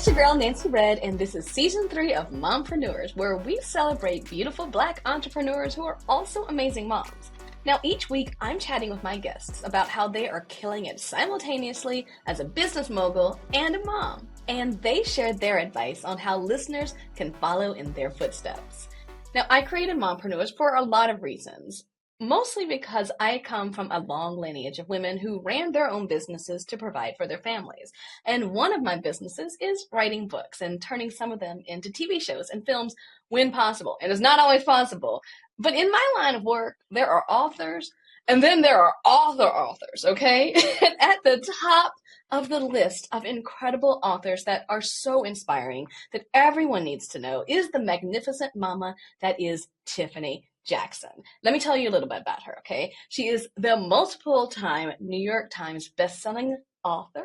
It's your girl, Nancy Red, and this is season 3 of Mompreneurs, where we celebrate beautiful Black entrepreneurs who are also amazing moms. Now, each week, I'm chatting with my guests about how they are killing it simultaneously as a business mogul and a mom. And they shared their advice on how listeners can follow in their footsteps. Now, I created Mompreneurs for a lot of reasons. Mostly because I come from a long lineage of women who ran their own businesses to provide for their families. And one of my businesses is writing books and turning some of them into TV shows and films when possible. And it's not always possible. But in my line of work, there are authors and then there are authors, okay? And at the top of the list of incredible authors that are so inspiring that everyone needs to know is the magnificent mama that is Tiffany Jackson. Let me tell you a little bit about her, okay? She is the multiple-time New York Times bestselling author,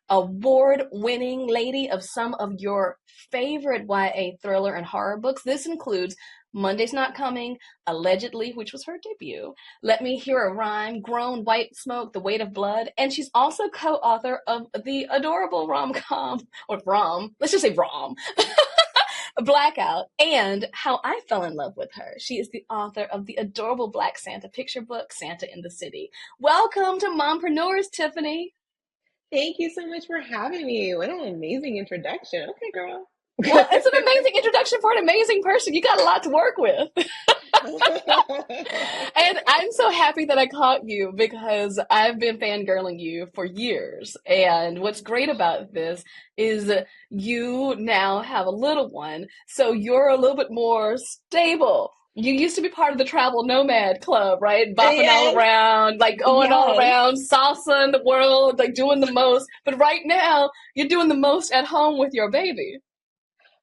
award-winning lady of some of your favorite YA thriller and horror books. This includes Monday's Not Coming, Allegedly, which was her debut, Let Me Hear a Rhyme, Grown White Smoke, The Weight of Blood, and she's also co-author of the adorable rom-com, or rom, let's just say rom, Blackout, and How I Fell in Love with Her. She is the author of the adorable Black Santa picture book, Santa in the City. Welcome to Mompreneurs, Tiffany. Thank you so much for having me. What an amazing introduction. Okay, girl. Well, it's an amazing introduction for an amazing person. You got a lot to work with. And I'm so happy that I caught you because I've been fangirling you for years. And what's great about this is you now have a little one, so you're a little bit more stable. You used to be part of the travel nomad club, right? Bopping all Yes, around, like going all yes. around, salsa in the world, like doing the most. But right now, you're doing the most at home with your baby.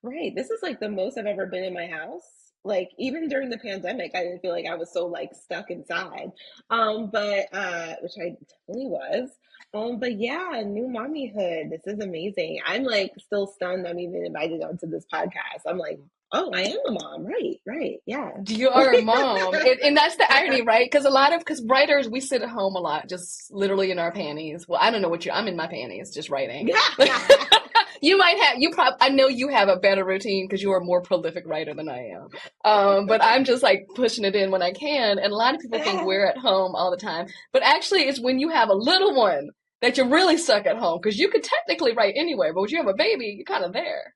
Right. This is like the most I've ever been in my house. Like even during the pandemic, I didn't feel like I was so like stuck inside. But which I definitely was. But yeah, new mommyhood. This is amazing. I'm like still stunned I'm even invited onto this podcast. I'm like, oh, I am a mom. Right, right. Yeah. You are a mom. And that's the irony, right? Because writers, we sit at home a lot, just literally in our panties. Well, I don't know I'm in my panties, just writing. You might have, I know you have a better routine because you are a more prolific writer than I am. But I'm just like pushing it in when I can. And a lot of people think we're at home all the time. But actually, it's when you have a little one that you're really stuck at home because you could technically write anywhere, but when you have a baby, you're kind of there.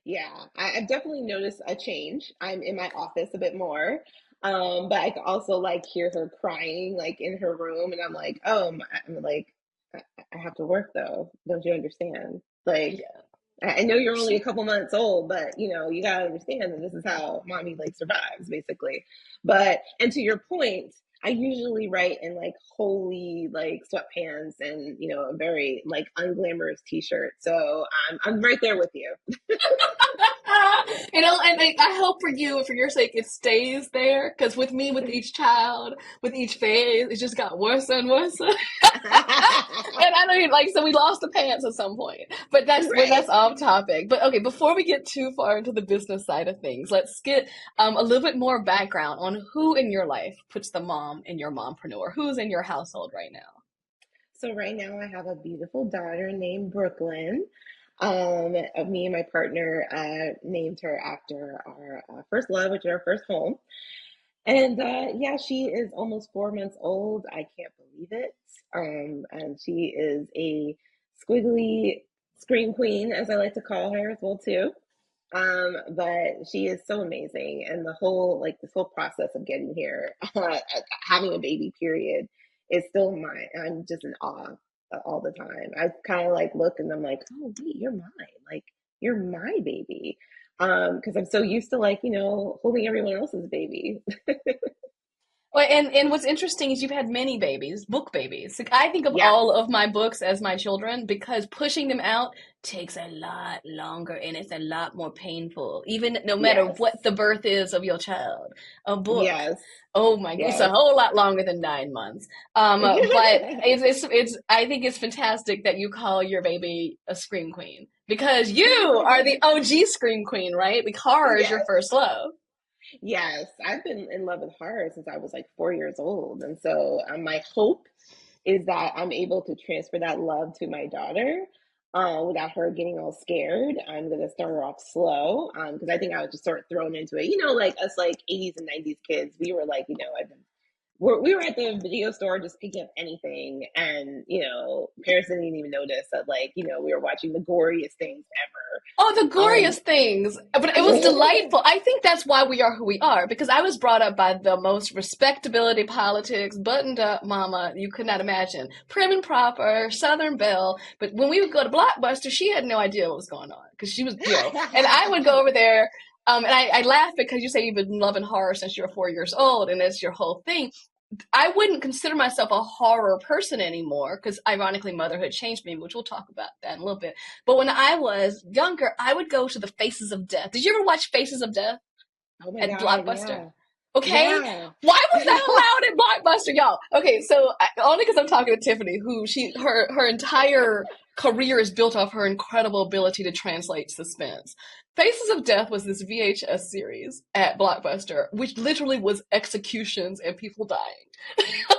Yeah, I've definitely noticed a change. I'm in my office a bit more. But I can also like hear her crying like in her room and I'm like, oh, I'm like, I have to work though. Don't you understand? Like, Yeah. I know you're only a couple months old, but you know, you gotta understand that this is how mommy like survives, basically. But and to your point, I usually write in like holy like sweatpants and you know a very like unglamorous t-shirt. So I'm right there with you. And I hope for you, for your sake, it stays there. Because with me, with each child, with each phase, it just got worse and worse. And I don't even like, so we lost the pants at some point. That's Right. off topic. But okay, before we get too far into the business side of things, let's get a little bit more background on who in your life puts the mom in your mompreneur. Who's in your household right now? So right now I have a beautiful daughter named Brooklyn. Me and my partner named her after our first love, which is our first home. And yeah, she is almost 4 months old. I can't believe it. And she is a squiggly scream queen, as I like to call her as well too. But she is so amazing, and the whole like this whole process of getting here, having a baby, period, is still mine. I'm just in awe all the time. I kind of like look and I'm like, oh wait, you're mine. Like you're my baby. Because I'm so used to like holding everyone else's baby. Well, and what's interesting is you've had many babies, book babies. Like, I think of Yes, all of my books as my children because pushing them out takes a lot longer and it's a lot more painful. Even no matter yes, what the birth is of your child, a book, yes, oh my, it's a yes. whole lot longer than 9 months. But it's I think it's fantastic that you call your baby a scream queen because you are the OG scream queen, right? Like horror is your Yes. first love. Yes, I've been in love with horror since I was like 4 years old. And so my hope is that I'm able to transfer that love to my daughter. without her getting all scared. I'm gonna start her off slow because I think I was just sort of thrown into it. Like us, like 80s and 90s kids, we were like, we were at the video store just picking up anything, and parents didn't even notice that, like, we were watching the goriest things Oh, the ever. glorious things. But it was delightful. I think that's why we are who we are, because I was brought up by the most respectability politics, buttoned up mama you could not imagine. Prim and proper, Southern Belle. But when we would go to Blockbuster, she had no idea what was going on, because she was, and I would go over there. And I laugh because you say you've been loving horror since you were 4 years old, and it's your whole thing. I wouldn't consider myself a horror person anymore, because ironically motherhood changed me, which we'll talk about that in a little bit. But when I was younger, I would go to the Faces of Death. Did you ever watch Faces of Death Oh my at God, Blockbuster? yeah. Okay. Yeah. Why was that allowed at Blockbuster, y'all? Okay, so only because I'm talking to Tiffany, who her entire career is built off her incredible ability to translate suspense. Faces of Death was this VHS series at Blockbuster, which literally was executions and people dying.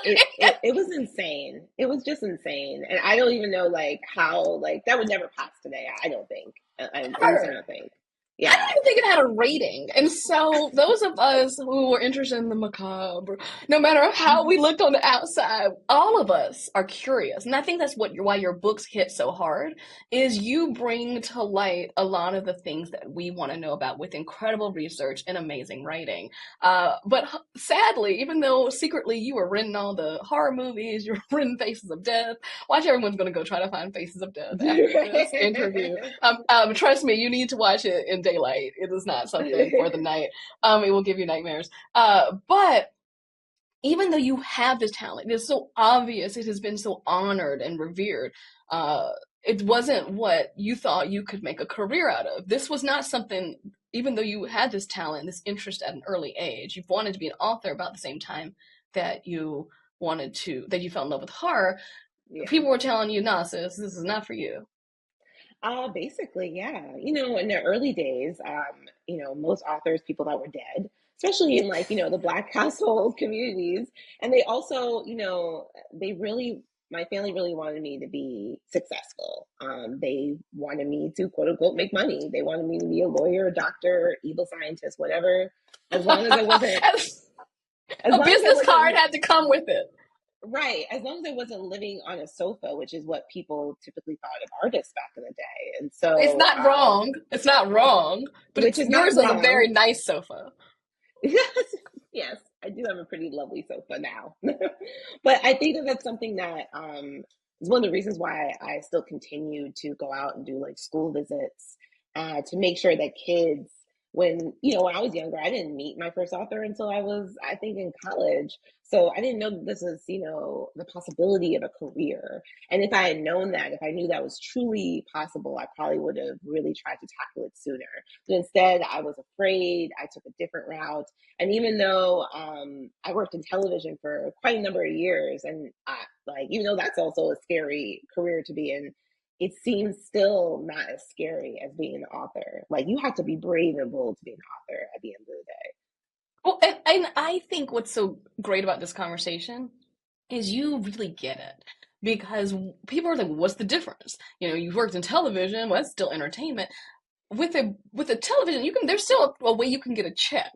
It was insane. It was just insane. And I don't even know, like, how, like, that would never pass today. I don't think. At least I Ever. don't think. I Yeah. don't even think it had a rating. And so those of us who were interested in the macabre, no matter how we looked on the outside, all of us are curious. And I think that's why your books hit so hard, is you bring to light a lot of the things that we want to know about with incredible research and amazing writing. But sadly, even though secretly you were written all the horror movies, you were written Faces of Death, watch everyone's going to go try to find Faces of Death after this interview. Trust me, you need to watch it in daylight. It is not something for the night. It will give you nightmares. But even though you have this talent, it is so obvious. It has been so honored and revered. It wasn't what you thought you could make a career out of. This was not something. Even though you had this talent, this interest at an early age, you've wanted to be an author about the same time that you that you fell in love with horror. Yeah. People were telling you, "No, sis, this is not for you." Basically, yeah. In the early days, most authors, people that were dead, especially in, like, the Black household communities. And they also, my family really wanted me to be successful. They wanted me to, quote unquote, make money. They wanted me to be a lawyer, doctor, evil scientist, whatever, as long as I wasn't, as A long as I business card wasn't had to come with it. right, as long as I wasn't living on a sofa, which is what people typically thought of artists back in the day. And It's so, not wrong. It's not wrong, but which is yours not is a very wrong. nice sofa. Yes, I do have a pretty lovely sofa now. But I think that that's something that is one of the reasons why I still continue to go out and do, like, school visits, to make sure that kids, when I was younger, I didn't meet my first author until I was, I think, in college. So I didn't know that this is, the possibility of a career. And if I had known that, if I knew that was truly possible, I probably would have really tried to tackle it sooner. But instead, I was afraid. I took a different route. And even though I worked in television for quite a number of years, and even though that's also a scary career to be in, it seems still not as scary as being an author. Like, you have to be brave and bold to be an author at the end of the day. Well, and I think what's so great about this conversation is you really get it. Because people are like, what's the difference? You've worked in television, well, that's still entertainment. With a television, there's still a way you can get a check.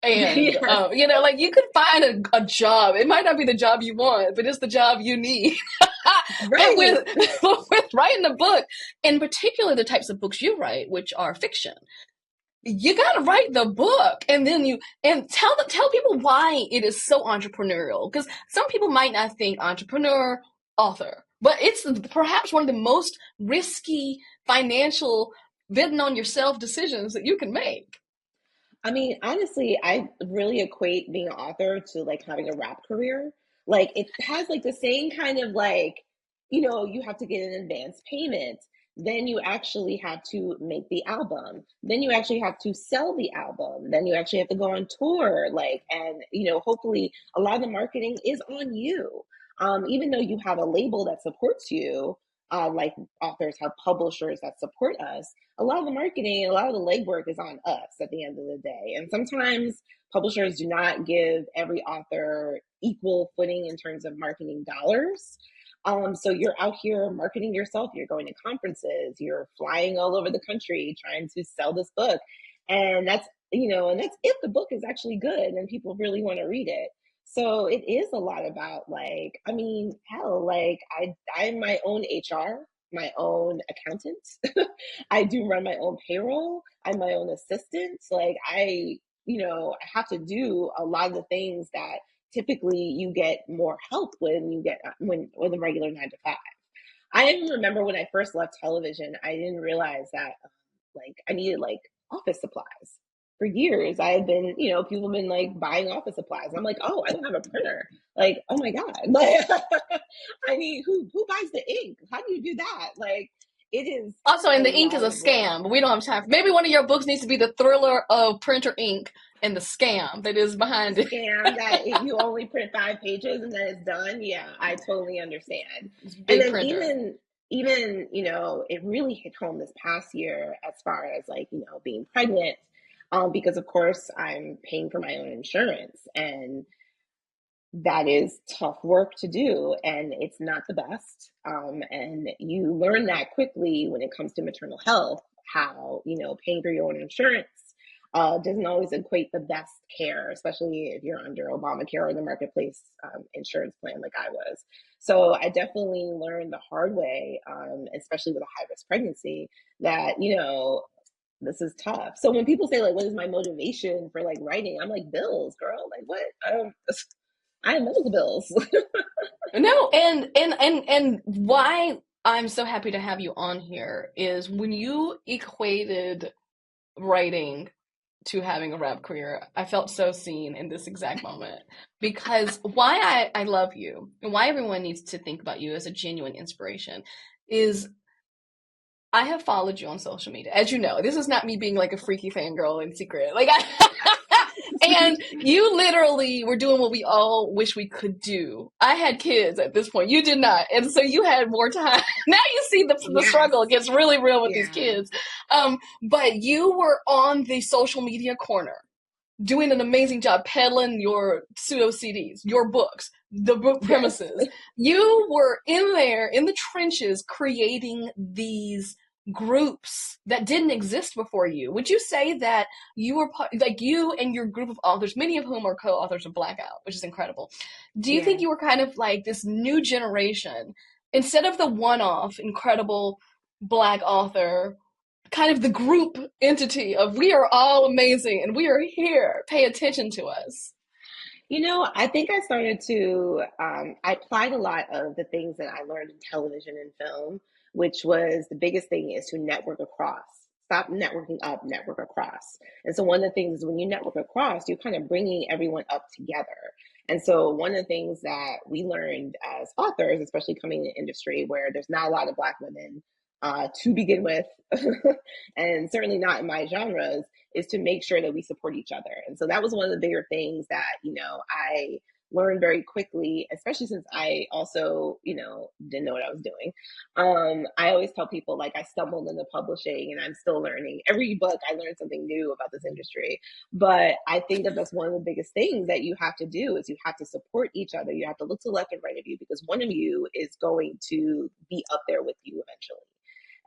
And Yes, like, you could find a job. It might not be the job you want, but it's the job you need. But right. with writing a book, in particular the types of books you write, which are fiction, you gotta write the book, and then tell people why it is so entrepreneurial. Because some people might not think entrepreneur, author, but it's perhaps one of the most risky financial betting on yourself decisions that you can make. I mean, honestly, I really equate being an author to, like, having a rap career. Like, it has, like, the same kind of, like, you have to get an advance payment. Then you actually have to make the album. Then you actually have to sell the album. Then you actually have to go on tour. Like, and, hopefully a lot of the marketing is on you. Even though you have a label that supports you, like authors have publishers that support us, a lot of the marketing, a lot of the legwork is on us at the end of the day. And sometimes publishers do not give every author equal footing in terms of marketing dollars. So you're out here marketing yourself, you're going to conferences, you're flying all over the country trying to sell this book. And that's, and that's if the book is actually good and people really want to read it. So it is a lot about like, I mean, hell, like I'm my own HR, my own accountant. I do run my own payroll. I'm my own assistant. Like I have to do a lot of the things that typically you get more help when you get when with a regular 9 to 5. I even remember when I first left television, I didn't realize that like I needed like office supplies. For years, I had been, people have been like buying office supplies. And I'm like, oh, I don't have a printer. Like, oh my God. Like I mean, who buys the ink? How do you do that? Like it is Also, a and the ink is lot a of work. scam, but we don't have time. Maybe one of your books needs to be the thriller of printer ink and the scam that is The behind it. scam that you only print 5 pages and then it's done. Yeah, I totally understand. This And big then printer. even it really hit home this past year as far as like being pregnant, because of course I'm paying for my own insurance, and that is tough work to do and it's not the best. And you learn that quickly when it comes to maternal health, how paying for your own insurance doesn't always equate the best care, especially if you're under Obamacare or the marketplace insurance plan like I was. So I definitely learned the hard way, especially with a high risk pregnancy, that this is tough. So when people say like, what is my motivation for like writing, I'm like, bills, girl. Like what? I have medical bills. No, and why I'm so happy to have you on here is when you equated writing to having a rap career, I felt so seen in this exact moment. Because why I love you and why everyone needs to think about you as a genuine inspiration is I have followed you on social media. As you know, this is not me being like a freaky fangirl in secret. And you literally were doing what we all wish we could do. I had kids at this point. You did not. And so you had more time. Now you see the Yes. struggle gets really real with these Yeah. kids. But you were on the social media corner doing an amazing job peddling your pseudo CDs, your books, the book Yes. premises. You were in there in the trenches creating these groups that didn't exist before you. Would you say that you were like you and your group of authors, many of whom are co-authors of Blackout, which is incredible. Do you think Yeah. you were kind of like this new generation instead of the one-off incredible Black author, kind of the group entity of we are all amazing and we are here. Pay attention to us. I think I started to, I applied a lot of the things that I learned in television and film, which was the biggest thing is to network across. Stop networking up, network across. And so one of the things is when you network across, you're kind of bringing everyone up together. And so one of the things that we learned as authors, especially coming in the industry where there's not a lot of Black women to begin with, and certainly not in my genres, is to make sure that we support each other. And so that was one of the bigger things that, I learned very quickly, especially since I also, didn't know what I was doing. I always tell people like I stumbled into publishing and I'm still learning. Every book I learned something new about this industry. But I think that that's one of the biggest things that you have to do is you have to support each other. You have to look to left and right of you because one of you is going to be up there with you eventually.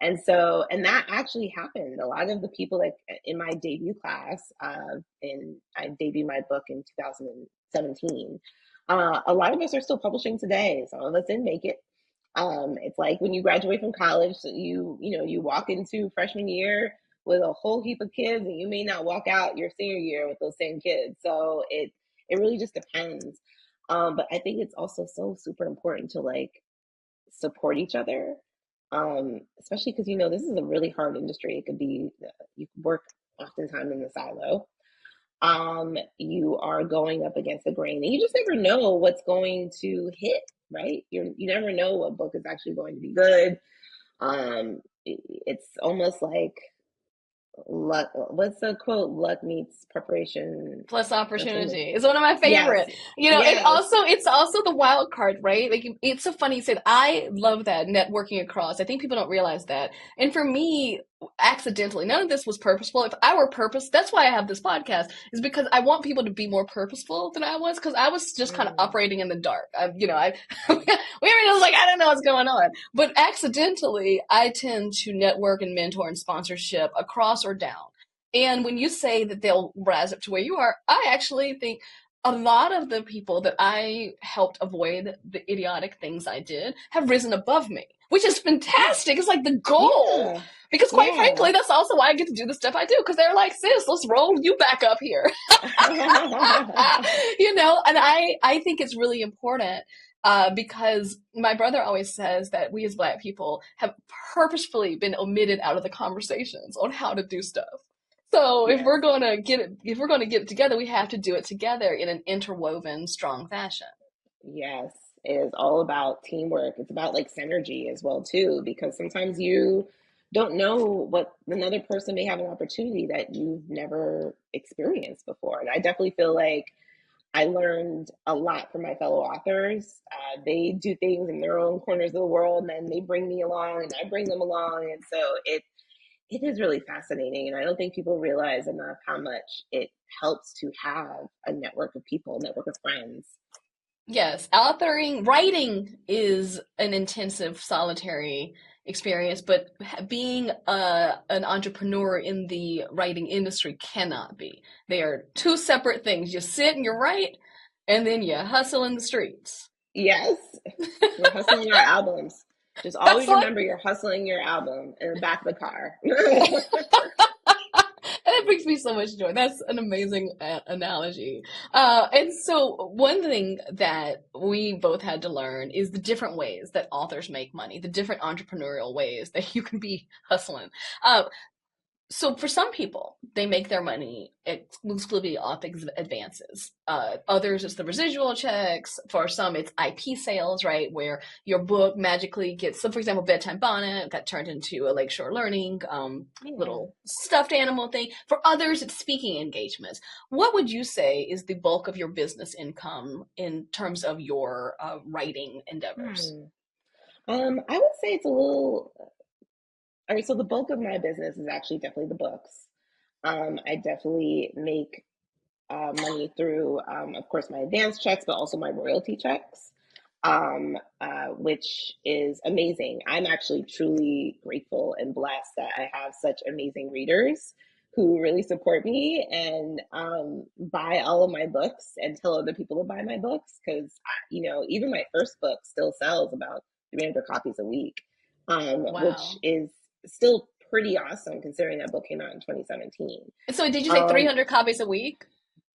And so, and that actually happened. A lot of the people like in my debut class, I debuted my book in 2017. A lot of us are still publishing today. Some of us didn't make it. It's like when you graduate from college, so you walk into freshman year with a whole heap of kids, and you may not walk out your senior year with those same kids. So it really just depends. But I think it's also so super important to like support each other, especially because this is a really hard industry. It could be you could work oftentimes in the silo. You are going up against the grain, and you just never know what's going to hit. Right? You never know what book is actually going to be good. It's almost like luck. What's the quote? Luck meets preparation Plus or something. opportunity is one of my Yes, favorite. And yes, also it's also the wild card, right? Like it's so funny you said. I love that networking across. I think people don't realize that. And for me, accidentally. None of this was purposeful. If I were purpose, that's why I have this podcast, is because I want people to be more purposeful than I was, because I was just kind of Mm. operating in the dark. I we were just like, I don't know what's going on. But accidentally, I tend to network and mentor and sponsorship across or down. And when you say that they'll rise up to where you are, I actually think a lot of the people that I helped avoid the idiotic things I did have risen above me, which is fantastic. It's like the goal. Yeah. Because quite Yeah. frankly, that's also why I get to do the stuff I do. Because they're like, sis, let's roll you back up here. And I think it's really important, because my brother always says that we as Black people have purposefully been omitted out of the conversations on how to do stuff. So if Yes. we're gonna get it together, we have to do it together in an interwoven, strong fashion. Yes, it is all about teamwork. It's about like synergy as well too, because sometimes you don't know what another person may have an opportunity that you've never experienced before. And I definitely feel like I learned a lot from my fellow authors. They do things in their own corners of the world, and then they bring me along, and I bring them along, and so it is really fascinating. And I don't think people realize enough how much it helps to have a network of people, a network of friends. Yes, writing is an intensive, solitary experience, but being an entrepreneur in the writing industry cannot be. They are two separate things. You sit and you write, and then you hustle in the streets. Yes, we're hustling our albums. Just That's always like, remember you're hustling your album in the back of the car. and it brings me so much joy. That's an amazing analogy. And so, one thing that we both had to learn is the different ways that authors make money, the different entrepreneurial ways that you can be hustling. Uh, So for some people, they make their money exclusively off advances. Others, it's the residual checks. For some, it's IP sales, right? Where your book magically gets, so for example, Bedtime Bonnet got turned into a Lakeshore Learning Yeah. little stuffed animal thing. For others, it's speaking engagements. What would you say is the bulk of your business income in terms of your writing endeavors? Hmm. I would say it's a little, all right, so the bulk of my business is actually definitely the books. I definitely make money through, of course, my advance checks, but also my royalty checks, which is amazing. I'm actually truly grateful and blessed that I have such amazing readers who really support me and buy all of my books and tell other people to buy my books because, even my first book still sells about 300 copies a week, which Wow. is still pretty awesome considering that book came out in 2017. So did you say Um, 300 copies a week?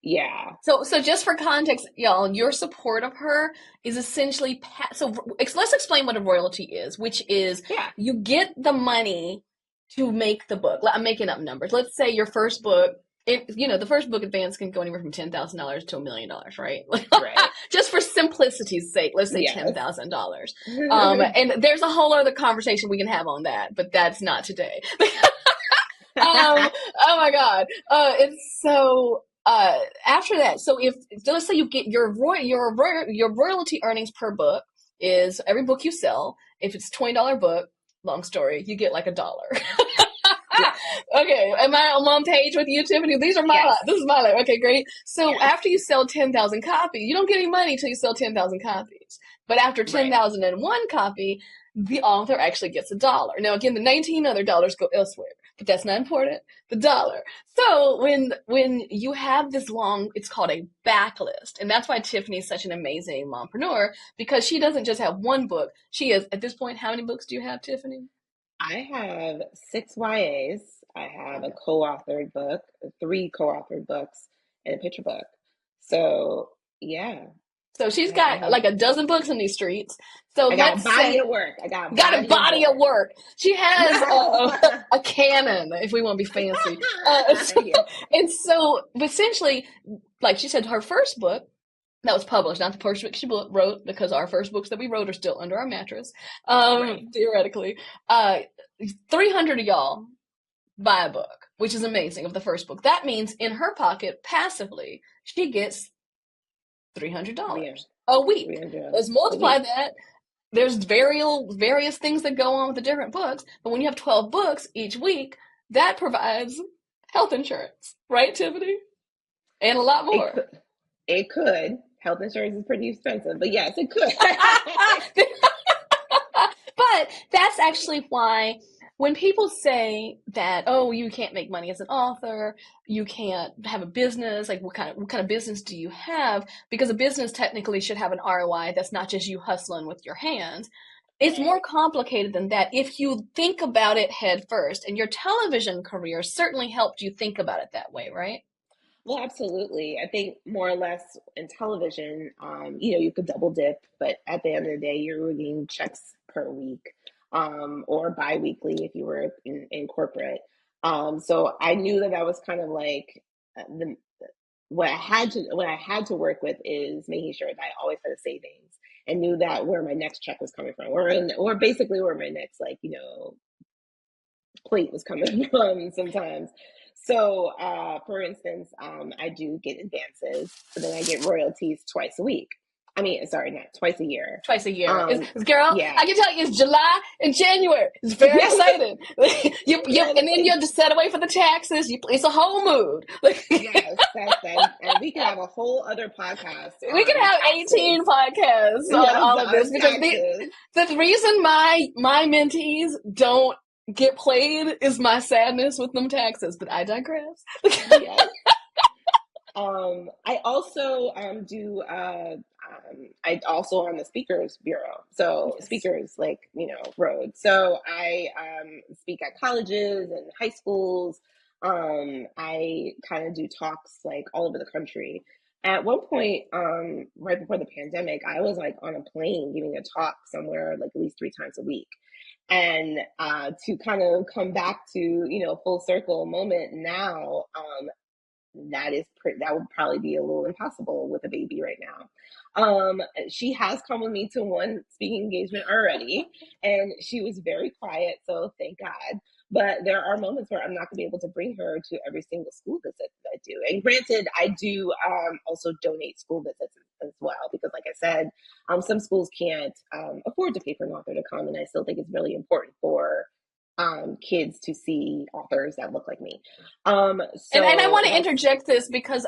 yeah. So just for context, y'all, your support of her is essentially let's explain what a royalty is, which is Yeah. you get the money to make the book. I'm making up numbers. Let's say your first book, the first book advance can go anywhere from $10,000 to $1 million, right? Right. Just for simplicity's sake, let's say Yes. $10,000. And there's a whole other conversation we can have on that, but that's not today. Oh my God. It's so after that. So let's say you get your royalty earnings per book is every book you sell. If it's $20 book, long story, you get like $1. Yes. Okay, am I on page with you, Tiffany? Yes. This is my life. Okay, great. So Yes. after you sell 10,000 copies, you don't get any money until you sell 10,000 copies. But after Right. 10,001 copy, the author actually gets $1. Now again, the 19 other dollars go elsewhere, but that's not important. The dollar. So when you have this long, it's called a backlist, and that's why Tiffany is such an amazing mompreneur, because she doesn't just have one book. She has, at this point, how many books do you have, Tiffany? I have six YAs. I have a Okay. co-authored book, three co-authored books, and a picture book. So yeah, So she's I got have like a dozen books in these streets. So I got a let's body say of work. I got a got a body of body of work. work. She has a canon, if we want to be fancy. Yeah. And so essentially, like she said, her first book that was published, not the first book she wrote, because our first books that we wrote are still under our mattress, Right. theoretically. 300 of y'all buy a book, which is amazing, of the first book. That means in her pocket, passively, she gets Three, $300 a week. 300 Let's a multiply week. that. there's various things that go on with the different books, but when you have 12 books each week, that provides health insurance, right, Tiffany? And a lot It more. could. It could. Health insurance is pretty expensive, but yes, it could. But that's actually why when people say that, oh, you can't make money as an author, you can't have a business, like what kind of business do you have? Because a business technically should have an ROI that's not just you hustling with your hands. It's more Right. complicated than that if you think about it head first. And your television career certainly helped you think about it that way, right? Well, absolutely. I think more or less in television, you could double dip, but at the end of the day, you're getting checks per week, or bi-weekly if you were in corporate. So I knew that was kind of like the what I had to work with is making sure that I always had a savings and knew that where my next check was coming from, or basically where my next plate was coming from sometimes. So, for instance, I do get advances, but then I get royalties twice a week. I mean, sorry, not twice a year. Twice a year. Um, Girl, yeah, I can tell you it's July and January. It's very yeah, exciting. yeah. And then you just set away for the taxes. It's a whole mood. Yes, that's that, and we can have a whole other podcast We could on have taxes. 18 podcasts on Yes, all of this on because taxes. the reason my mentees don't get played is my sadness with them taxes. But I digress. Yes. I also do. I also on the speakers bureau, so Yes. speakers like road. So I speak at colleges and high schools. I kind of do talks like all over the country. At one point, right before the pandemic, I was like on a plane giving a talk somewhere like at least 3 times a week. And to kind of come back to full circle moment now, that would probably be a little impossible with a baby right now. She has come with me to one speaking engagement already, and she was very quiet, so thank God. But there are moments where I'm not going to be able to bring her to every single school visit that I do. And granted, I do also donate school visits as well, because, like I said, some schools can't afford to pay for an author to come, and I still think it's really important for kids to see authors that look like me. And I So want to that's interject this because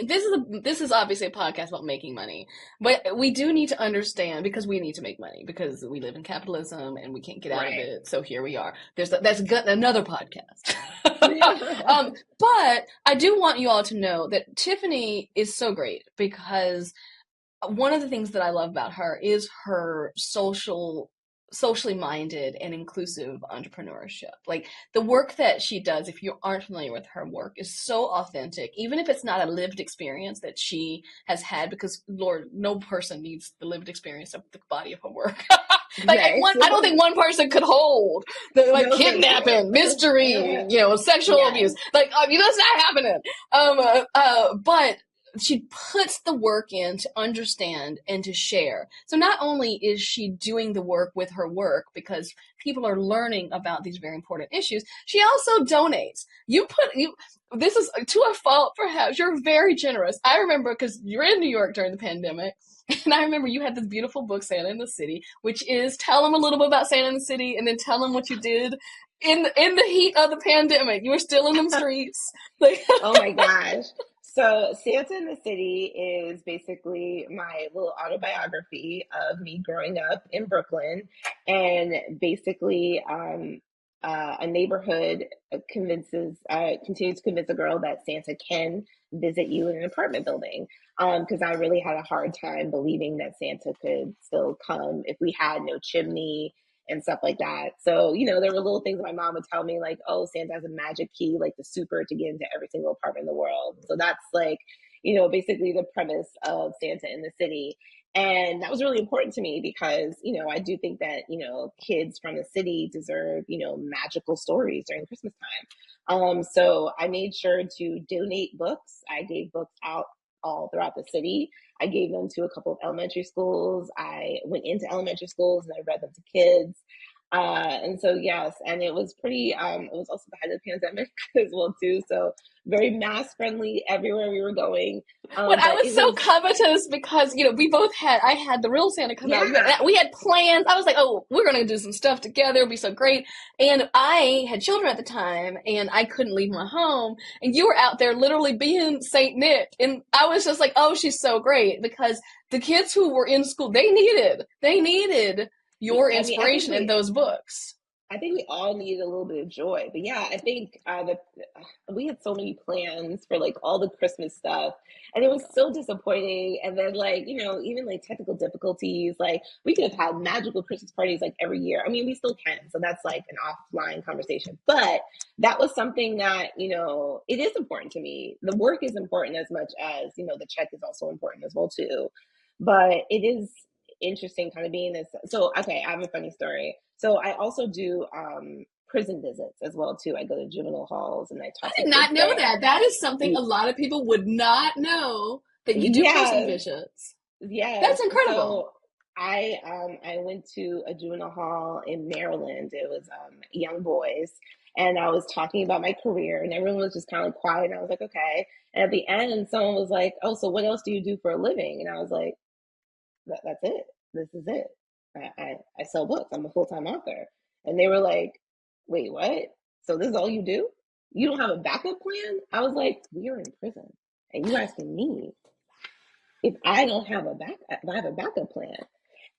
this is obviously a podcast about making money, but we do need to understand because we need to make money because we live in capitalism and we can't get out of right. it. So here we are. That's another podcast. But I do want you all to know that Tiffany is so great because one of the things that I love about her is her socially minded and inclusive entrepreneurship. Like the work that she does, if you aren't familiar with her work, is so authentic, even if it's not a lived experience that she has had, because Lord, no person needs the lived experience of the body of her work. Like Yes. I don't think one person could hold the like No, thank you. kidnapping, mystery, sexual abuse. Yes. Like, that's not happening. But she puts the work in to understand and to share. So not only is she doing the work with her work because people are learning about these very important issues, she also donates. This is to a fault perhaps. You're very generous. I remember because you're in New York during the pandemic. And I remember you had this beautiful book, Santa in the City, which is tell them a little bit about Santa in the City and then tell them what you did in the heat of the pandemic. You were still in them streets. Like, Oh my gosh. So, Santa in the City is basically my little autobiography of me growing up in Brooklyn. And basically, a neighborhood continues to convince a girl that Santa can visit you in an apartment building. Because I really had a hard time believing that Santa could still come if we had no chimney and stuff like that. So, there were little things my mom would tell me, like, oh, Santa has a magic key, like the super to get into every single apartment in the world. So that's like, basically the premise of Santa in the City. And that was really important to me because, I do think that, kids from the city deserve, magical stories during Christmas time. So I made sure to donate books. I gave books out all throughout the city. I gave them to a couple of elementary schools. I went into elementary schools and I read them to kids. And so yes, and it was pretty. It was also the height of the pandemic as well too. So very mask friendly everywhere we were going. When I But was it so was covetous because, we both had, I had the real Santa come out. yeah, We had plans. I was like, oh, we're going to do some stuff together. It'll be so great. And I had children at the time and I couldn't leave my home. And you were out there literally being Saint Nick. And I was just like, oh, she's so great because the kids who were in school, they needed your I mean, I think inspiration in those books. we all needed a little bit of joy. But yeah, I think that we had so many plans for like all the Christmas stuff, and it was so disappointing. And then like even like technical difficulties, like we could have had magical Christmas parties like every year. I mean, we still can, so that's like an offline conversation. But that was something that it is important to me. The work is important as much as the check is also important as well too. But it is interesting kind of being this. So okay, I have a funny story. So I also do prison visits as well too. I go to juvenile halls and I I talk to did kids not know there. that. That is something a lot of people would not know that you do prison Yes, visits. yes. That's incredible. So I went to a juvenile hall in Maryland. It was young boys, and I was talking about my career, and everyone was just kind of quiet. And I was like, okay. And at the end, someone was like, "Oh, so what else do you do for a living?" And I was like, that's it. This is it. I sell books. I'm a full time author. And they were like, wait, what? So this is all you do? You don't have a backup plan? I was like, we are in prison. And you asking me if I don't have if I have a backup plan.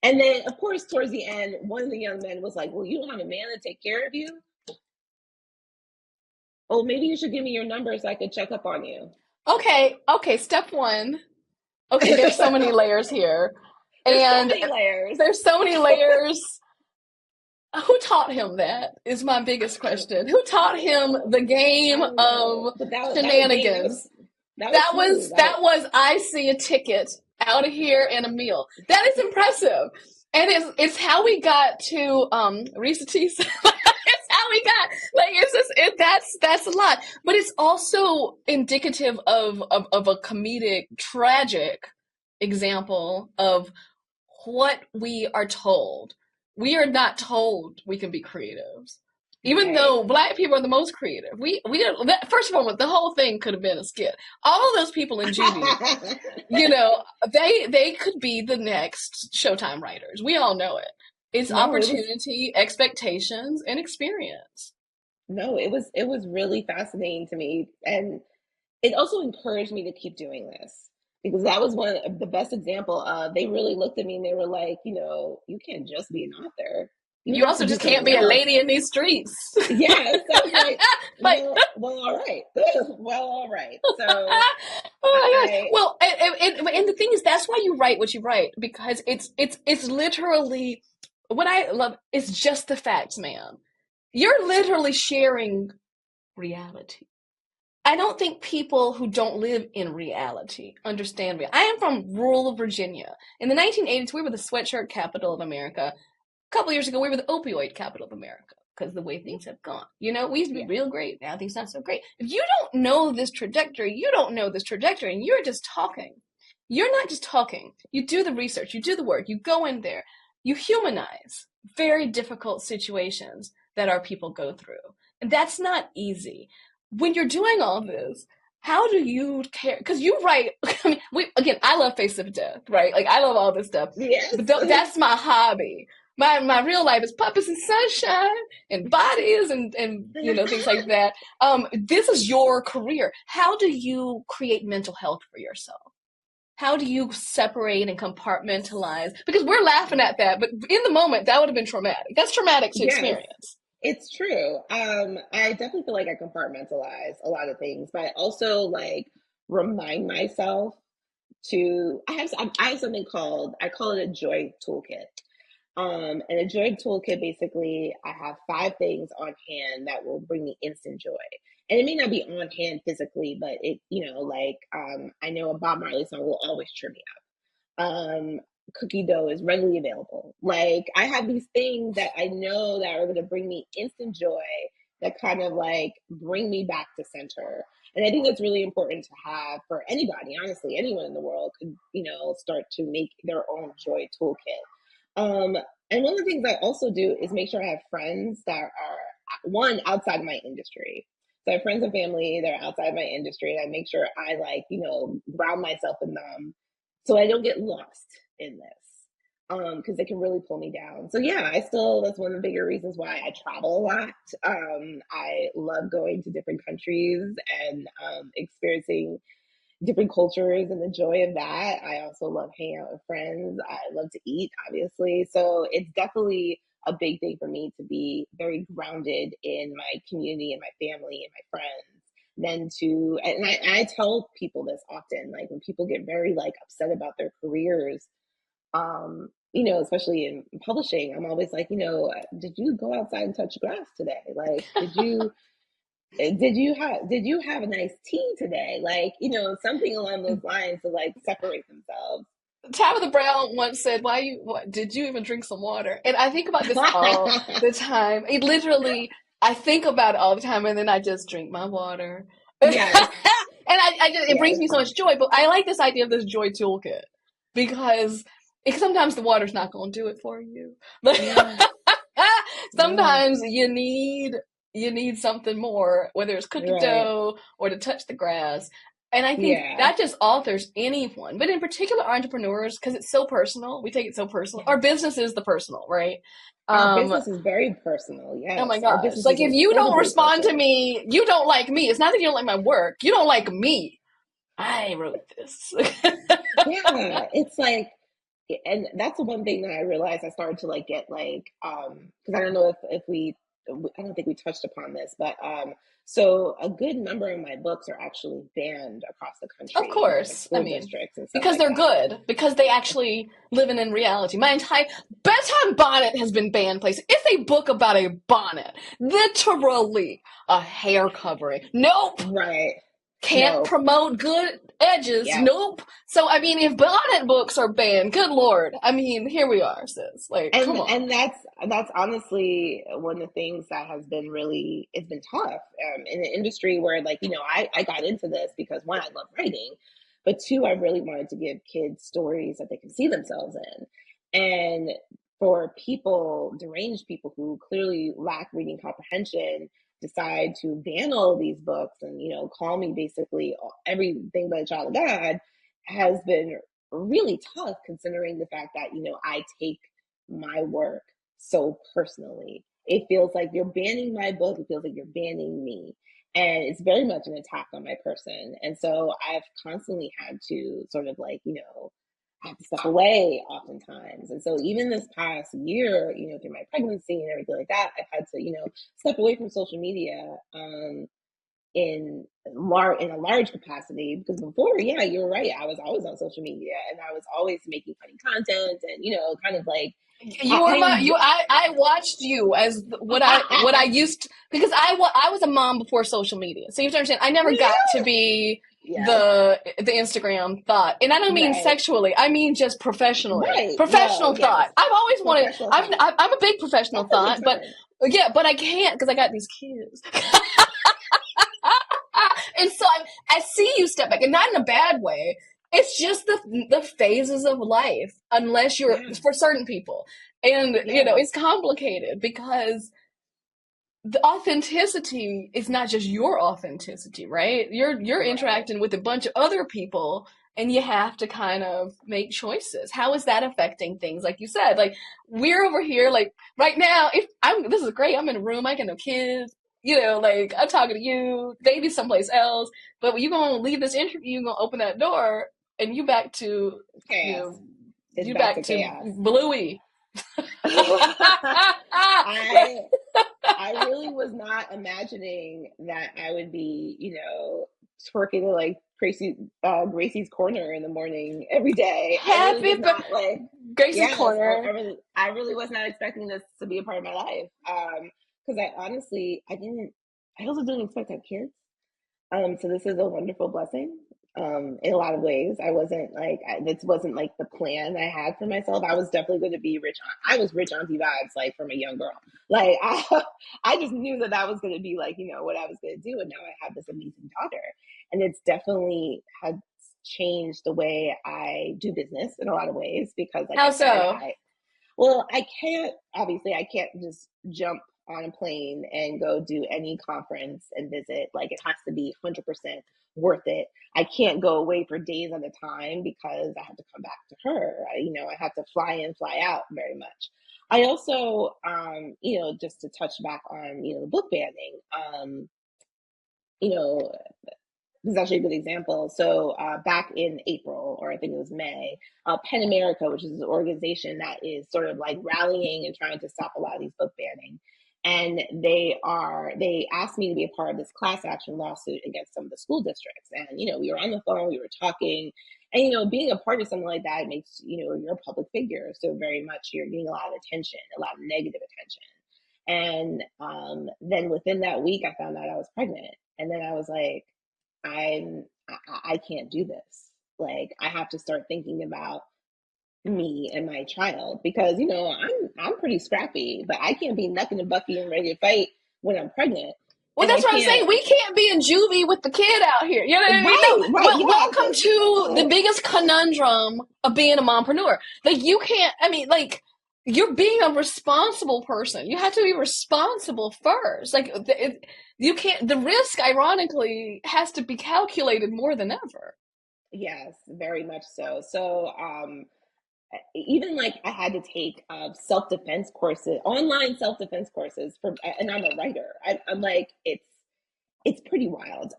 And then, of course, towards the end, one of the young men was like, well, you don't have a man to take care of you? Oh, maybe you should give me your number so I could check up on you. Okay, step one. Okay, there's so many layers here. There's so And many layers. there's so many layers. Who taught him that is my biggest question. Who taught him the I game don't know. of But that was me. shenanigans? That was That smooth. was that was I see a ticket out of here and a meal. That is impressive. And it's how we got to Reese Teeth. It's how we got like it's just that's a lot. But it's also indicative of a comedic, tragic example of what we are told. We are not told we can be creatives. Even Right. though black people are the most creative, first of all, the whole thing could have been a skit. All of those people in GB, they could be the next Showtime writers. We all know it. It's No, it was opportunity, expectations, and experience. no, it was really fascinating to me, and it also encouraged me to keep doing this because that was one of the best example of they really looked at me and they were like, you can't just be an author. You You have to also do just can't something be a else. lady in these streets. Yes, I was like, Like, well, all right, well, all right. So oh my gosh. I, Well, and the thing is, that's why you write what you write because it's literally what I love. It's just the facts, man. You're literally sharing reality. I don't think people who don't live in reality understand reality. I am from rural Virginia. In the 1980s, we were the sweatshirt capital of America. A couple years ago, we were the opioid capital of America because the way things have gone. We used to be yeah, real great. Now things not so great. If you don't know this trajectory, you don't know this trajectory, and you're just talking. You're not just talking. You do the research, you do the work, you go in there, you humanize very difficult situations that our people go through. And that's not easy. When you're doing all this, how do you care? Because you write, I mean, I love Face of Death, right? Like, I love all this stuff. yes, But that's my hobby. My real life is puppies and sunshine and bodies and things like that. This is your career. How do you create mental health for yourself? How do you separate and compartmentalize? Because we're laughing at that, but in the moment, that would have been traumatic. That's traumatic to yes. experience. It's true. I definitely feel like I compartmentalize a lot of things, but I also like remind myself I have something called I call it a joy toolkit. And a joy toolkit basically I have 5 things on hand that will bring me instant joy. And it may not be on hand physically, but I know a Bob Marley song will always cheer me up. Cookie dough is readily available. Like I have these things that I know that are going to bring me instant joy that kind of like bring me back to center. And I think that's really important to have for anybody, honestly, anyone in the world could, start to make their own joy toolkit. And one of the things I also do is make sure I have friends that are one outside of my industry. So I have friends and family that are outside my industry, and I make sure I like, ground myself in them so I don't get lost in this. Because they can really pull me down. So yeah, that's one of the bigger reasons why I travel a lot. I love going to different countries and experiencing different cultures and the joy of that. I also love hanging out with friends. I love to eat, obviously. So it's definitely a big thing for me to be very grounded in my community and my family and my friends. Then to, and I tell people this often, like when people get very like upset about their careers, especially in publishing, I'm always like, did you go outside and touch grass today? Like, did you have a nice tea today? Like, something along those lines to like separate themselves. Tabitha Brown once said, did you even drink some water?" And I think about this all the time. It literally, I think about it all the time, and then I just drink my water. And Yes, it brings yes, me so much joy. But I like this idea of this joy toolkit because sometimes the water's not going to do it for you. But yeah, yeah, sometimes you need something more, whether it's cookie right, dough or to touch the grass. And I think yeah, that just alters anyone, but in particular entrepreneurs, because it's so personal. We take it so personal. Our yes. business is the personal, right? Our Um, business is very personal. oh my Yes, our gosh. business Like is if you don't incredibly respond to personal. me, you don't like me. It's not that you don't like my work. You don't like me. I wrote this. Yeah, it's like, and that's the one thing that I realized I started to like get like, because I don't know if we, I don't think we touched upon this, but so a good number of my books are actually banned across the Of country in different course. I school mean, districts and stuff because like they're that. good, because they actually living in reality. My entire bedtime bonnet has been banned places. It's a book about a bonnet, literally a hair covering. Nope. Right. Can't No. promote good edges. Yeah. Nope. So I mean, if bonnet books are banned, good lord. I mean, here we are, sis. Like, and come on. and that's honestly one of the things that has been really, it's been tough in an industry where, like, I got into this because one, I love writing, but two, I really wanted to give kids stories that they can see themselves in. And for people, deranged people who clearly lack reading comprehension, decide to ban all of these books and call me basically everything but a child of God, has been really tough, considering the fact that I take my work so personally. It feels like you're banning my book. It feels like you're banning me. And it's very much an attack on my person. And so I've constantly had to sort of like, I have to step away oftentimes. And so even this past year, through my pregnancy and everything like that, I've had to, step away from social media. In a large capacity, because before, yeah, you're right, I was always on social media and I was always making funny content and kind of like You were I my enjoy. I watched you as what I used to, because I was a mom before social media. So you have to understand, I never got to Yeah. be Yes. the Instagram thought. And I don't mean Right. sexually. I mean just professionally. Right. No. Professional Yes. thought. I've always wanted Professional I've thought. I'm a big professional That's a good thought, but term. yeah, but I can't because I got these kids. And so I see you step back, and not in a bad way. It's just the phases of life, unless you're Yeah. for certain people, and Yeah. it's complicated because the authenticity is not just your authenticity, right? You're Right. interacting with a bunch of other people, and you have to kind of make choices. How is that affecting things? Like you said, like we're over here, like right now. If I'm, this is great. I'm in a room. I got no kids. Like I'm talking to you, maybe someplace else. But when you gonna leave this interview, you gonna open that door, and you Chaos. know, It's you back back to to chaos. Bluey. I I really was not imagining that I would be, twerking like Gracie's Corner in the morning every day. I really Happy was not like, Gracie's yes, Corner. I really was not expecting this to be a part of my life. Because I honestly, I also didn't expect to have kids. So this is a wonderful blessing. In a lot of ways, this wasn't like the plan I had for myself. I was definitely going to be rich. I was rich auntie vibes, like from a young girl. Like I just knew that was going to be like, what I was going to do. And now I have this amazing daughter, and it's definitely had changed the way I do business in a lot of ways because, like How I said, so? Well, obviously, I can't just jump on a plane and go do any conference and visit. Like, it has to be 100% worth it. I can't go away for days at a time because I have to come back to her. I have to fly in, fly out very much. I also, just to touch back on, the book banning, you know, this is actually a good example. So back in April, or I think it was May, Pen America, which is an organization that is sort of like rallying and trying to stop a lot of these book banning. And they asked me to be a part of this class action lawsuit against some of the school districts. And, we were on the phone, we were talking, and, being a part of something like that makes, you're a public figure. So very much you're getting a lot of attention, a lot of negative attention. And then within that week, I found out I was pregnant. And then I was like, I can't do this. Like, I have to start thinking about me and my child because I'm pretty scrappy, but I can't be knucking and bucky and ready to fight when I'm pregnant. Well, And I that's what I'm can't. saying. We can't be in juvie with the kid out here. You know what I mean? Right, No. right, Well, yeah, welcome to the biggest conundrum of being a mompreneur. Like, you can't, I mean, like, you're being a responsible person. You have to be responsible first. Like, you can't, the risk, ironically, has to be calculated more than ever. yes, very much so. So, even like I had to take self-defense courses, online self-defense courses and I'm a writer. I'm like, it's pretty wild.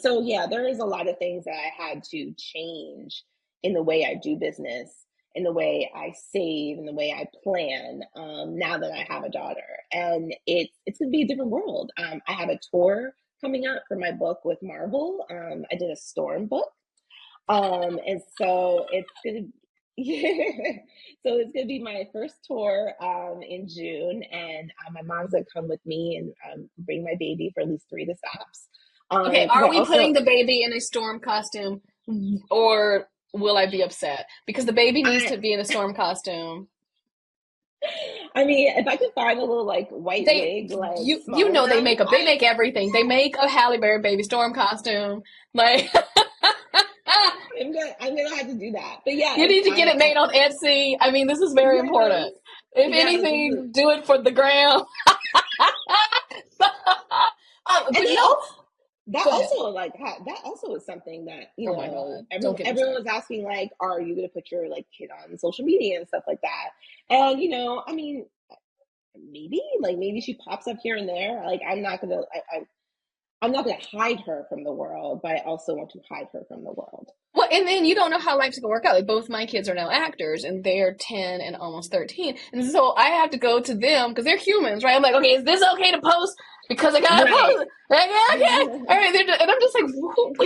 So yeah, there is a lot of things that I had to change in the way I do business, in the way I save, in the way I plan. Now that I have a daughter, and it's gonna be a different world. I have a tour coming up for my book with Marvel. I did a Storm book, and so it's gonna. Yeah. So it's gonna be my first tour in June, and my mom's gonna come with me and bring my baby for at least 3 of the stops. Okay, Because are I we also, putting the baby in a storm costume or will I be upset? Because the baby needs I, to be in a storm costume. I mean, if I could find a little like white They wig, like you small know enough, they make everything. They make a Halle Berry baby storm costume. Like I'm gonna have to do that. But you yes, need to get it made on Etsy. I mean, this is very yes, important. If yes, anything, do it for the gram. and But they no, also that go ahead. also like that also is something that Oh my God, don't everyone get me everyone started. was asking, like, are you gonna put your like kid on social media and stuff like that? And I mean, maybe she pops up here and there. Like, I'm not gonna hide her from the world, but I also want to hide her from the world. Well, and then you don't know how life's gonna work out. Like both my kids are now actors, and they're 10 and almost 13, and so I have to go to them because they're humans, right? I'm like, okay, is this okay to post? Because I gotta Right. post. Like, yeah, okay, all right. And I'm just like,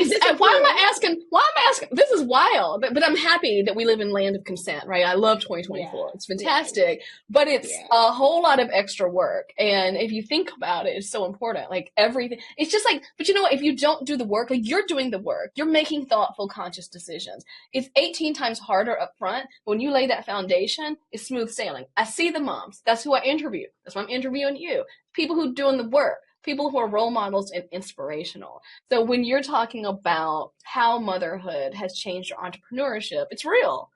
Is this why am approved? I asking? Why am I asking? This is wild, but I'm happy that we live in land of consent, right? I love Yeah. 2024. It's Yeah. fantastic, but it's Yeah. a whole lot of extra work, and if you think about it, it's so important. Like everything, it's just like, but you know what? If you don't do the work, like you're doing the work, you're making thoughtful, conscious decisions. It's 18 times harder up front. When you lay that foundation, it's smooth sailing. I see the moms. That's who I interview. That's why I'm interviewing you. People who are doing the work, people who are role models and inspirational. So when you're talking about how motherhood has changed your entrepreneurship, it's real.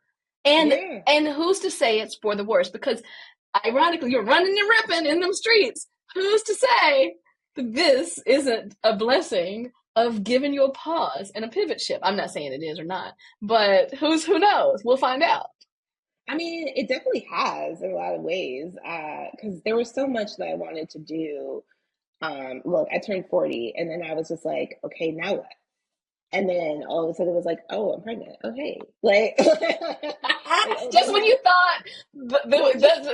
And Yeah. and who's to say it's for the worse? Because ironically, you're running and ripping in them streets. Who's to say that this isn't a blessing of giving you a pause and a pivot shift? I'm not saying it is or not, but who knows? We'll find out. I mean, it definitely has in a lot of ways, because there was so much that I wanted to do. Look, I turned 40, and then I was just like, okay, now what? And then all of a sudden it was like, oh, I'm pregnant. Oh, hey. Like, oh, Just when you thought, well, just,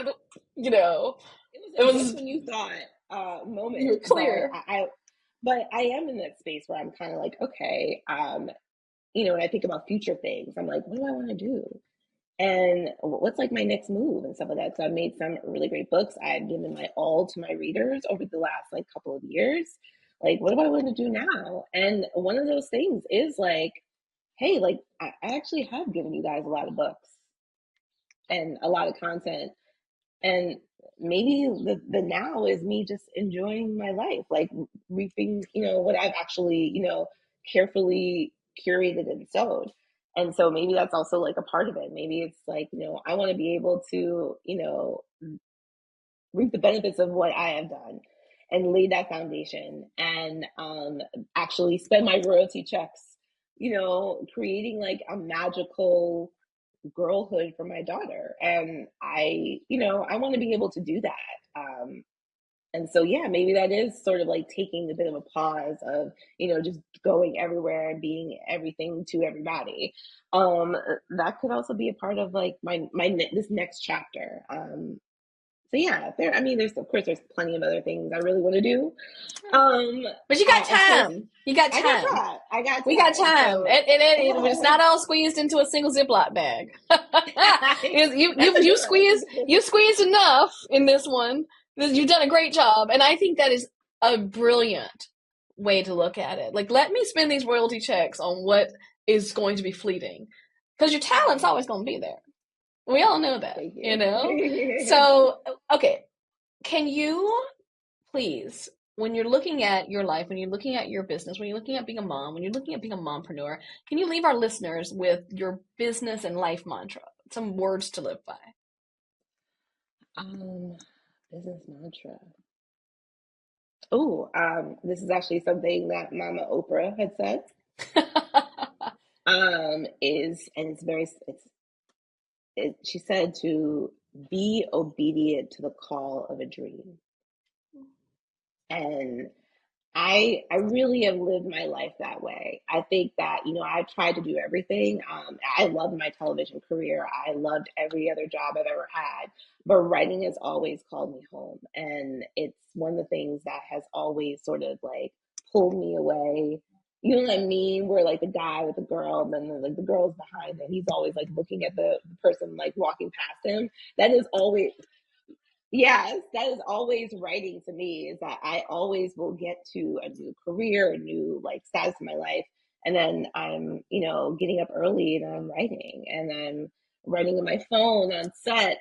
you know, it was it a just was, when you thought you were moment. But clear. I am in that space where I'm kind of like, okay, when I think about future things, I'm like, what do I want to do? And what's like my next move and stuff like that. So I made some really great books. I had given my all to my readers over the last like couple of years. Like, what do I want to do now? And one of those things is like, hey, like I actually have given you guys a lot of books and a lot of content. And maybe the now is me just enjoying my life, like reaping, what I've actually, carefully curated and sowed. And so maybe that's also like a part of it. Maybe it's like, I want to be able to, reap the benefits of what I have done and lay that foundation and actually spend my royalty checks, creating like a magical girlhood for my daughter. And I want to be able to do that. And so, yeah, maybe that is sort of like taking a bit of a pause of, just going everywhere and being everything to everybody. That could also be a part of like this next chapter. So yeah, there's of course there's plenty of other things I really want to do. But you got Of course, time. You got I got time. time. I got We got time. time. So It's not all squeezed into a single Ziploc bag. that's a You good squeezed one. enough in this one. You've done a great job, and I think that is a brilliant way to look at it. Like, let me spend these royalty checks on what is going to be fleeting, because your talent's always going to be there. We all know that, Thank you you. know. So, okay, can you please, when you're looking at your life, when you're looking at your business, when you're looking at being a mom, when you're looking at being a mompreneur, can you leave our listeners with your business and life mantra, some words to live by? Um, Business mantra. Oh, this is actually something that Mama Oprah had said. Is and it's very she said to be obedient to the call of a dream. And I really have lived my life that way. I think that, I've tried to do everything. I loved my television career. I loved every other job I've ever had, but writing has always called me home. And it's one of the things that has always sort of like pulled me away. You know what I mean? Where like the guy with the girl, and then like the girl's behind him. He's always like looking at the person like walking past him. That is always Yes, that is always writing to me, is that I always will get to a new career, a new like status in my life. And then I'm, getting up early and I'm writing and I'm writing on my phone on set.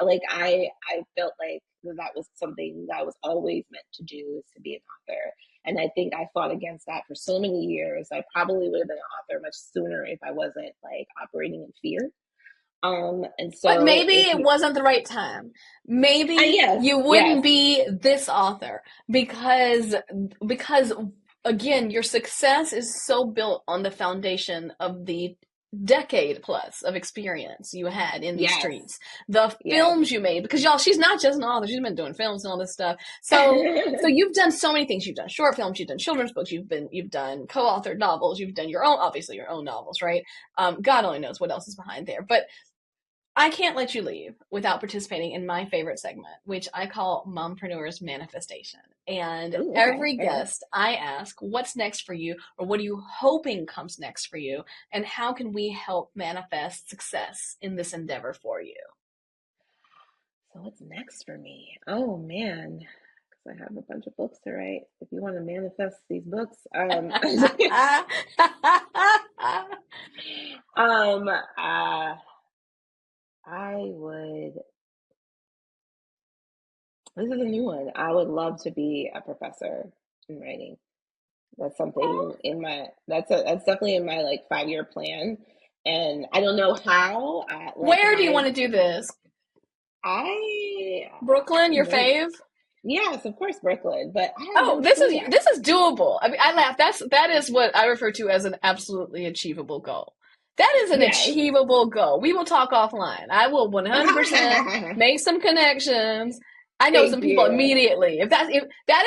Like I felt like that was something that I was always meant to do, is to be an author. And I think I fought against that for so many years. I probably would have been an author much sooner if I wasn't like operating in fear. And But so maybe if it you, wasn't the right time. Maybe yes, you yes. wouldn't be this author because again, your success is so built on the foundation of the decade plus of experience you had in these Yes, streets, the yes. films you made, because y'all, she's not just an author, she's been doing films and all this stuff. So you've done so many things. You've done short films, you've done children's books, you've done co-authored novels, you've done your own, obviously your own novels, right? God only knows what else is behind there. But I can't let you leave without participating in my favorite segment, which I call Mompreneurs Manifestation. And Ooh, okay, every okay. guest, I ask, what's next for you, or what are you hoping comes next for you, and how can we help manifest success in this endeavor for you? So what's next for me? Oh man, because I have a bunch of books to write. If you want to manifest these books, um, I would. This is a new one. I would love to be a professor in writing. That's something in my. That's definitely in my like 5 year plan, and I don't know how. Where do you want to do this? I Brooklyn, your maybe fave? Yes, of course, Brooklyn, but I have Oh, no clue. this is doable. I mean, I laugh. That is what I refer to as an absolutely achievable goal. That is an Yes. achievable goal. We will talk offline. I will 100% make some connections. I know Thank some people you. immediately. If that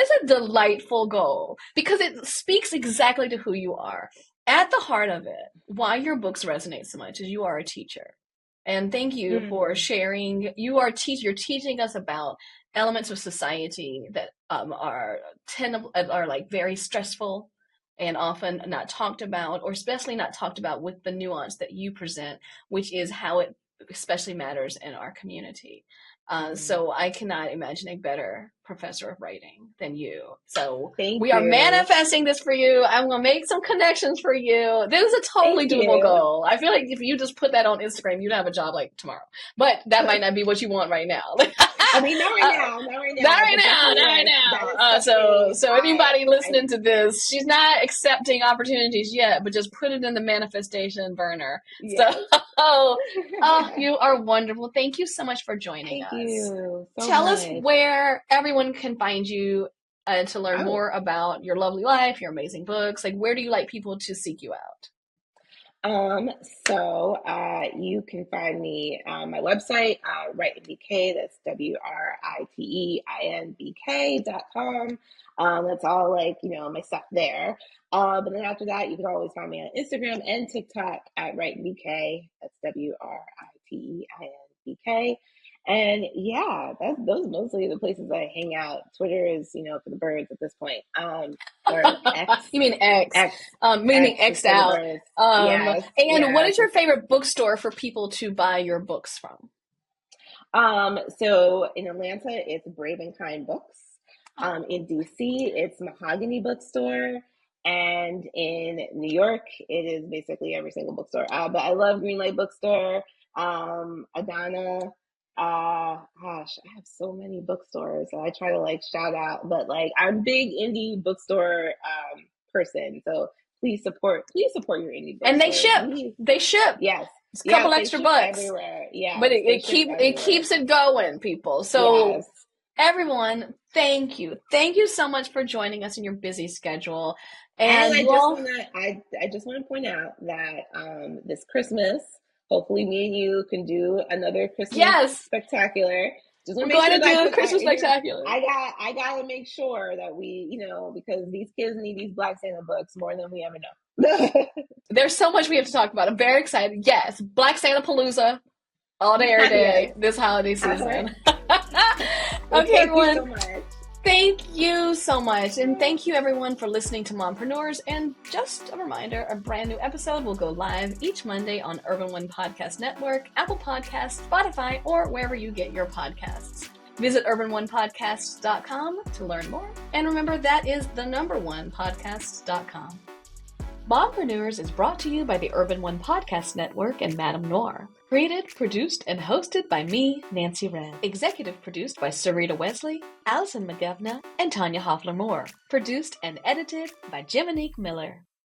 is a delightful goal, because it speaks exactly to who you are. At the heart of it, why your books resonate so much is you are a teacher. And thank you for Mm. sharing. You're teaching us about elements of society that are like very stressful and often not talked about, or especially not talked about with the nuance that you present, which is how it especially matters in our community. So I cannot imagine a better professor of writing than you. So Thank we are you. manifesting this for you. I'm going to make some connections for you. This is a totally Thank doable you. goal. I feel like if you just put that on Instagram, you'd have a job like tomorrow. But that might not be what you want right now. I mean, not right now. Not right now. Not right but now. definitely, Not right yes, now. that is So something anybody listening to this, she's not accepting opportunities yet, but just put it in the manifestation burner. Yes. So, you are wonderful. Thank you so much for joining us. Thank you so Tell much. us where everyone can find you to learn more about your lovely life, your amazing books. Like, where do you like people to seek you out? So you can find me on my website, WriteInBK, that's WRITEINBK.com. That's all like, my stuff there. But then after that, you can always find me on Instagram and TikTok at WriteInBK. That's WRITEINBK. And yeah, those are mostly the places I hang out. Twitter is, for the birds at this point. Or X. You mean X? X. Meaning X'd out. Yes. And what is your favorite bookstore for people to buy your books from? So in Atlanta, it's Brave and Kind Books. In DC, it's Mahogany Bookstore. And in New York, it is basically every single bookstore. But I love Greenlight Bookstore, Adana. Gosh, I have so many bookstores that I try to shout out. But I'm a big indie bookstore person. So please support your indie bookstore. And they ship. Yes. It's a couple extra bucks everywhere. Yeah. But it keeps it going, people. So everyone, thank you. Thank you so much for joining us in your busy schedule. And I just want to point out that this Christmas, hopefully me and you can do another Christmas spectacular. Just want to make sure do a Christmas spectacular. I gotta make sure that we, because these kids need these Black Santa books more than we ever know. There's so much we have to talk about. I'm very excited. Yes, Black Santa Palooza all day, every day, this holiday season. Okay, everyone. Thank you so much. And thank you, everyone, for listening to Mompreneurs. And just a reminder, a brand new episode will go live each Monday on Urban One Podcast Network, Apple Podcasts, Spotify, or wherever you get your podcasts. Visit urban1podcasts.com to learn more. And remember, that is the number one podcasts.com. Mompreneurs is brought to you by the Urban One Podcast Network and MadameNoire. Created, produced, and hosted by me, Nancy Wren. Executive produced by Sarita Wesley, Allison McGovna, and Tanya Hoffler-Moore. Produced and edited by Jiminique Miller.